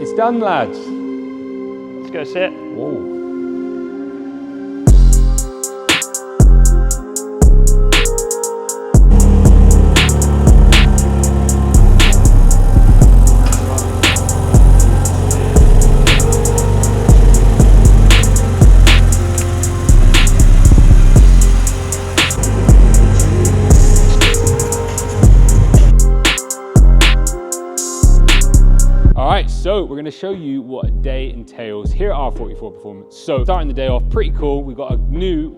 It's done, lads. Let's go sit. Whoa. So we're going to show you what a day entails here at R44 Performance. So starting the day off pretty cool. We've got a new,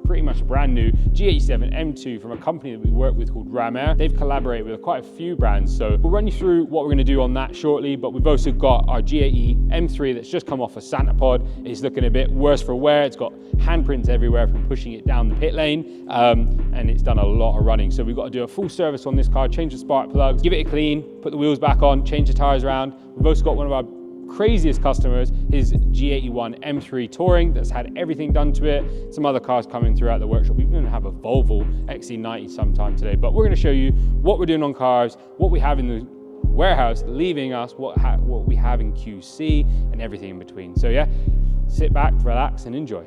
pretty much a brand new G87 M2 from a company that we work with called Ram. They've collaborated with quite a few brands. So we'll run you through what we're going to do on that shortly, but we've also got our G80 M3 that's just come off a Santa Pod. It's looking a bit worse for wear. It's got handprints everywhere from pushing it down the pit lane, and it's done a lot of running. So we've got to do a full service on this car, change the spark plugs, give it a clean, put the wheels back on, change the tires around. We've also got one of our craziest customers, his G81 M3 Touring, that's had everything done to it. Some other cars coming throughout the workshop. We even have a Volvo XC90 sometime today, but we're going to show you what we're doing on cars, what we have in the warehouse leaving us, what we have in QC, and everything in between. So yeah, sit back, relax, and enjoy.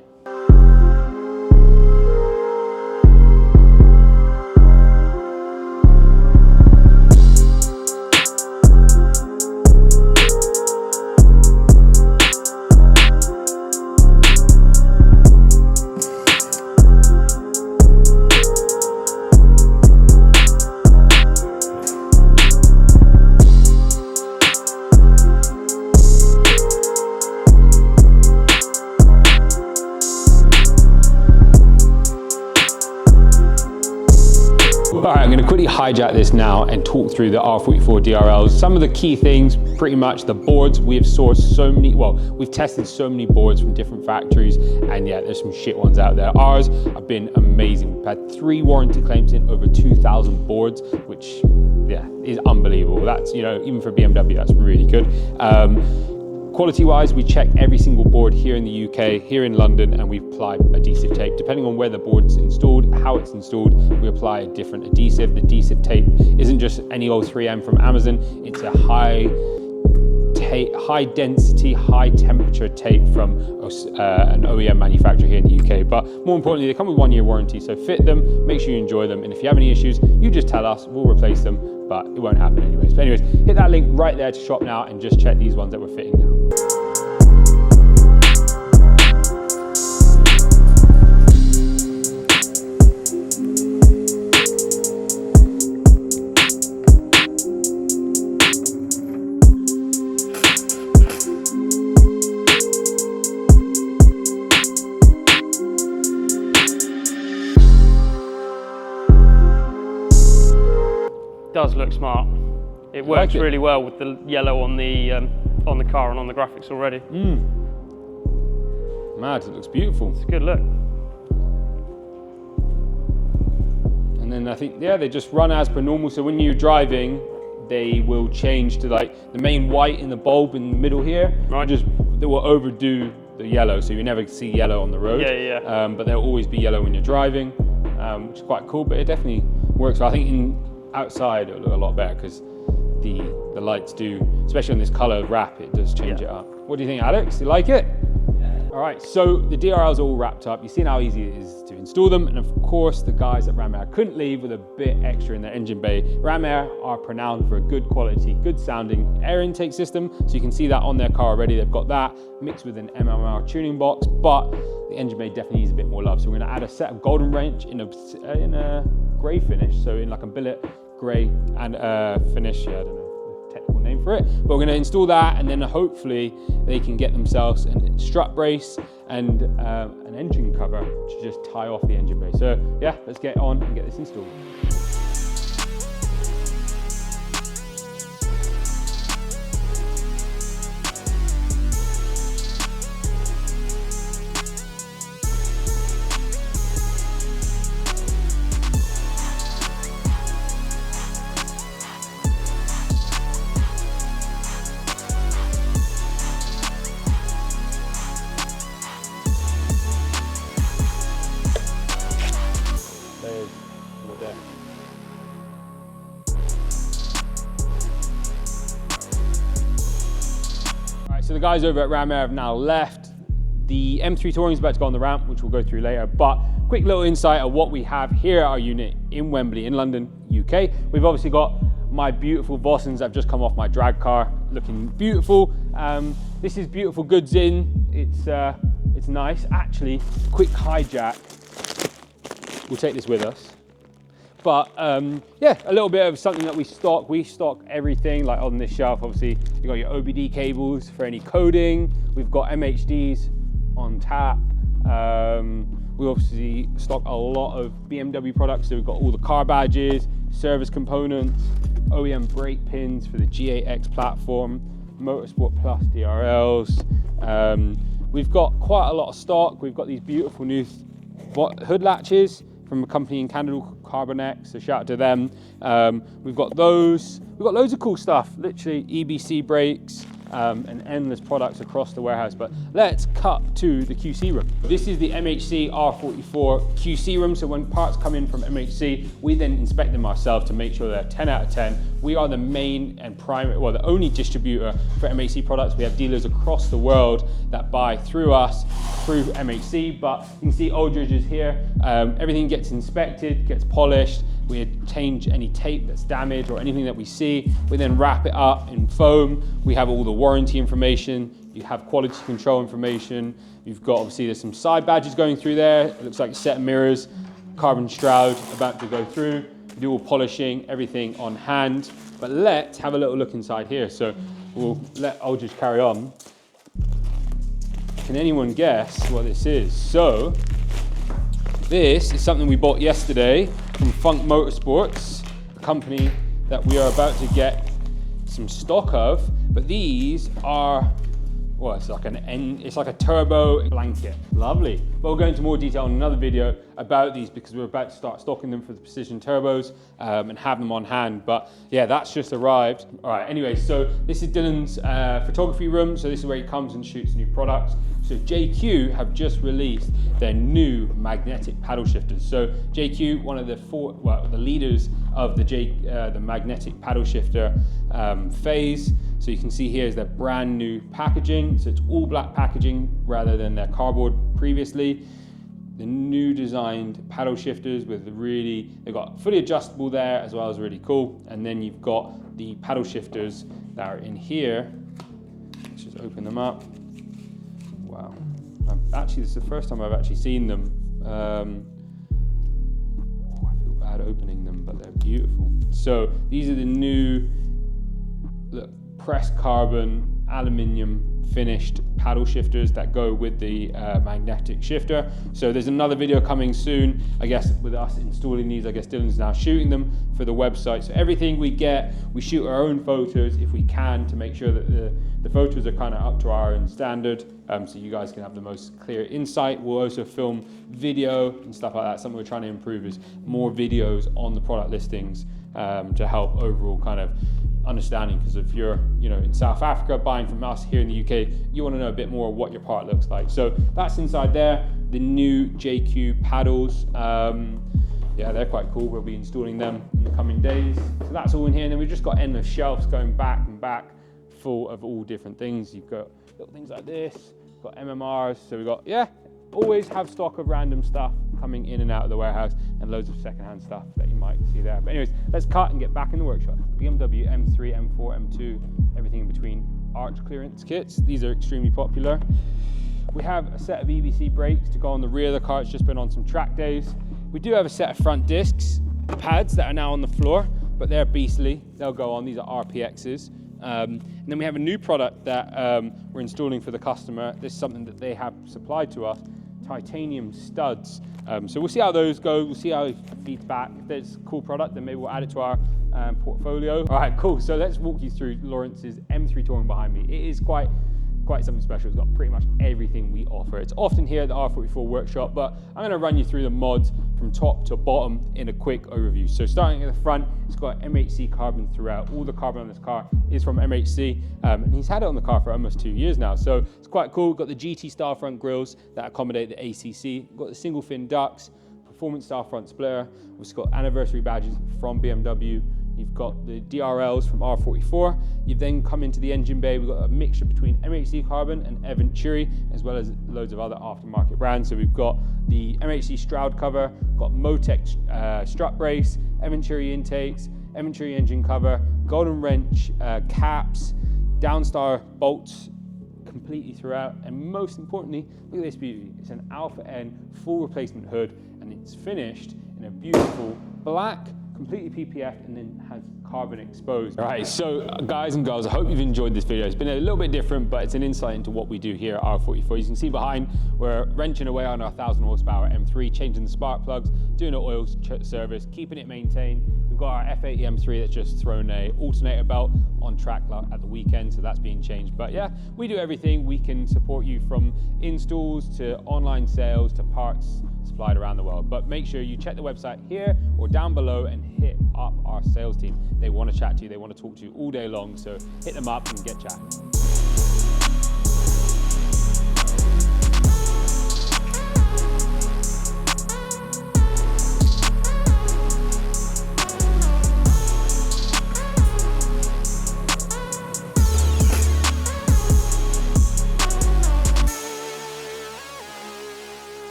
All right, I'm going to quickly hijack this now and talk through the R44 DRLs. Some of the key things, pretty much the boards. We have sourced so many, well, we've tested so many boards from different factories, and yeah, there's some shit ones out there. Ours have been amazing. We've had 3 warranty claims in over 2,000 boards, which yeah, is unbelievable. That's, you know, even for BMW, that's really good. Quality-wise, we check every single board here in the UK, here in London, and we apply adhesive tape. Depending on where the board's installed, how it's installed, we apply a different adhesive. The adhesive tape isn't just any old 3M from Amazon. It's a high density, high temperature tape from an OEM manufacturer here in the UK. But more importantly, they come with 1-year warranty, so fit them, make sure you enjoy them, and if you have any issues, you just tell us, we'll replace them, but it won't happen anyways. But anyways, hit that link right there to shop now and just check these ones that we're fitting now. Does look smart. It works really well with the yellow on the car and on the graphics already. Mad, it looks beautiful. It's a good look. And then I think, yeah, they just run as per normal. So when you're driving, they will change to like the main white in the bulb in the middle here. Right. They will overdo the yellow, so you never see yellow on the road. Yeah. But there'll always be yellow when you're driving, which is quite cool. But it definitely works. So I think outside it'll look a lot better because the lights do, especially on this color wrap, it does change it up. What do you think, Alex? You like it? Yeah. All right, so the DRLs are all wrapped up. You've seen how easy it is to install them, and of course the guys at Ram couldn't leave with a bit extra in their engine bay. Ram are renowned for a good quality, good sounding air intake system, so you can see that on their car already. They've got that mixed with an MMR tuning box, but the engine bay definitely needs a bit more love. So we're going to add a set of GoldenWrench in a grey finish, so in like a billet grey and finish. Yeah, I don't know the technical name for it, but we're going to install that, and then hopefully they can get themselves a strut brace and an engine cover to just tie off the engine bay. So yeah, let's get on and get this installed. There. so the guys over at Ram Air have now left. The M3 Touring is about to go on the ramp, which we'll go through later, but quick little insight of what we have here at our unit in Wembley, in London, UK. We've obviously got my beautiful Vossens that have just come off my drag car, looking beautiful. This is beautiful goods in. It's nice. Actually, quick hijack. We'll take this with us. But yeah, a little bit of something that we stock. We stock everything, like on this shelf. Obviously, you've got your OBD cables for any coding. We've got MHDs on tap. We obviously stock a lot of BMW products. So we've got all the car badges, service components, OEM brake pins for the G8X platform, Motorsport Plus DRLs. We've got quite a lot of stock. We've got these beautiful new hood latches from a company in Canada called Carbonex, so shout out to them. We've got those. We've got loads of cool stuff, literally EBC brakes, and endless products across the warehouse. But let's cut to the QC room. This is the MHC R44 QC room. So when parts come in from MHC, we then inspect them ourselves to make sure they're 10 out of 10. We are the main and primary, well, the only distributor for MHC products. We have dealers across the world that buy through us, through MHC, but you can see Aldridge is here. Everything gets inspected, gets polished. We change any tape that's damaged or anything that we see. We then wrap it up in foam. We have all the warranty information. You have quality control information. You've got, obviously, there's some side badges going through there. It looks like a set of mirrors, carbon shroud about to go through. We do all polishing, everything on hand. But let's have a little look inside here. So we'll let Aldridge carry on. Can anyone guess what this is? So this is something we bought yesterday from Funk Motorsports, a company that we are about to get some stock of. But these are, well, it's like a turbo blanket. Lovely. But we'll go into more detail in another video about these because we're about to start stocking them for the Precision Turbos and have them on hand. But yeah, that's just arrived. All right, anyway, so this is Dylan's photography room. So this is where he comes and shoots new products. So JQ have just released their new magnetic paddle shifters. So JQ, one of the leaders of the magnetic paddle shifter phase. So you can see here is their brand new packaging. So it's all black packaging rather than their cardboard previously. The new designed paddle shifters with they've got fully adjustable there as well as really cool. And then you've got the paddle shifters that are in here. Let's just open them up. Wow. Actually, this is the first time I've actually seen them. I feel bad opening them, but they're beautiful. So these are the new pressed carbon aluminium finished paddle shifters that go with the magnetic shifter. So there's another video coming soon, I guess, with us installing these. I guess Dylan's now shooting them for the website. So everything we get, we shoot our own photos if we can to make sure that the photos are kind of up to our own standard, so you guys can have the most clear insight. We'll also film video and stuff like that. Something we're trying to improve is more videos on the product listings to help overall kind of understanding, because if you're in South Africa buying from us here in the UK, you want to know a bit more of what your part looks like. So that's inside there. The new JQ paddles, yeah, they're quite cool. We'll be installing them in the coming days. So that's all in here, and then we've just got endless shelves going back and back full of all different things. You've got little things like this, got MMRs, so we've got, yeah, always have stock of random stuff coming in and out of the warehouse, and loads of secondhand stuff that you might see there. But anyways, let's cut and get back in the workshop. BMW M3, M4, M2, everything in between. Arch clearance kits, these are extremely popular. We have a set of EBC brakes to go on the rear of the car. It's just been on some track days. We do have a set of front discs pads that are now on the floor, but they're beastly. They'll go on. These are RPXs. And then we have a new product that we're installing for the customer. This is something that they have supplied to us, titanium studs. So we'll see how those go. We'll see how it feeds back. If there's a cool product, then maybe we'll add it to our portfolio. All right, cool. So let's walk you through Lawrence's M3 Touring behind me. It is quite something special. It's got pretty much everything we offer. It's often here at the R44 workshop, but I'm going to run you through the mods from top to bottom in a quick overview. So starting at the front, it's got MHC carbon throughout. All the carbon on this car is from MHC, and he's had it on the car for almost 2 years now. So it's quite cool. We've got the GT style front grills that accommodate the ACC. We've got the single fin ducts, performance style front splitter. We've got anniversary badges from BMW. You've got the DRLs from R44. You've then come into the engine bay. We've got a mixture between MHC Carbon and Venturi, as well as loads of other aftermarket brands. So we've got the MHC Stroud cover, got Motec strut brace, Venturi intakes, Venturi engine cover, GoldenWrench caps, Downstar bolts completely throughout, and most importantly, look at this beauty. It's an Alpha N full replacement hood, and it's finished in a beautiful black, completely PPF, and then has carbon exposed. All right, so guys and girls, I hope you've enjoyed this video. It's been a little bit different, but it's an insight into what we do here at R44. You can see behind, we're wrenching away on our 1,000 horsepower M3, changing the spark plugs, doing an oil service, keeping it maintained. We've got our F80 M3 that's just thrown a alternator belt on track at the weekend, so that's being changed. But yeah, we do everything. We can support you from installs to online sales to parts supplied around the world. But make sure you check the website here or down below and hit up our sales team. They want to chat to you, they want to talk to you all day long, so hit them up and get chatting.